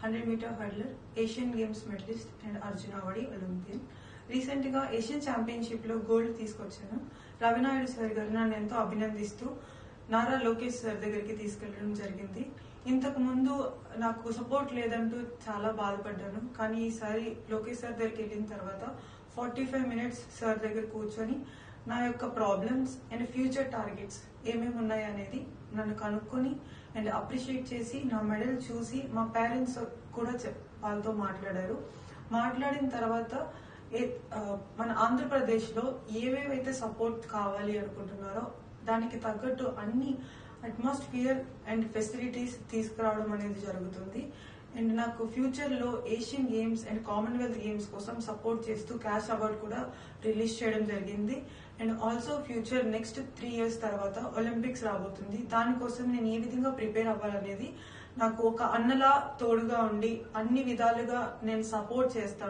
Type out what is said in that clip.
100-meter hurdler, Asian Games medalist and Arjun Award Olympian. రీసెంట్గా Asian ఛాంపియన్షిప్లో gold తీసుకొచ్చాను. Ravi Naidu sir గారు నన్ను ఎంతో అభినందిస్తూ నారా లోకేష్ సార్ దగ్గరికి తీసుకెళ్లడం జరిగింది. ఇంతకు ముందు నాకు సపోర్ట్ లేదంటూ చాలా బాధపడ్డాను. కానీ ఈసారి లోకేష్ సార్ దగ్గరికి వెళ్ళిన తర్వాత 45 minutes సార్ దగ్గర కూర్చొని నా యొక్క ప్రాబ్లమ్స్ అండ్ ఫ్యూచర్ టార్గెట్స్ ఏమేమి ఉన్నాయి అనేది నన్ను కనుక్కొని అండ్ అప్రిషియేట్ చేసి నా మెడల్ చూసి మా పేరెంట్స్ కూడా వాళ్ళతో మాట్లాడారు. మాట్లాడిన తర్వాత మన ఆంధ్రప్రదేశ్ లో ఏవేవైతే సపోర్ట్ కావాలి అనుకుంటున్నారో దానికి తగ్గట్టు అన్ని అట్మాస్ఫియర్ అండ్ ఫెసిలిటీస్ తీసుకురావడం అనేది జరుగుతుంది. అండ్ నాకు ఫ్యూచర్ లో Asian games and Commonwealth games కోసం సపోర్ట్ చేస్తూ క్యాష్ అవార్డ్ కూడా రిలీజ్ చేయడం జరిగింది. And also future next 3 years తర్వాత ఒలింపిక్స్ రాబోతుంది. దానికోసం నేను ఏ విధంగా ప్రిపేర్ అవ్వాలనేది నాకు ఒక అన్నలా తోడుగా ఉండి అన్ని విధాలుగా నేను సపోర్ట్ చేస్తాను.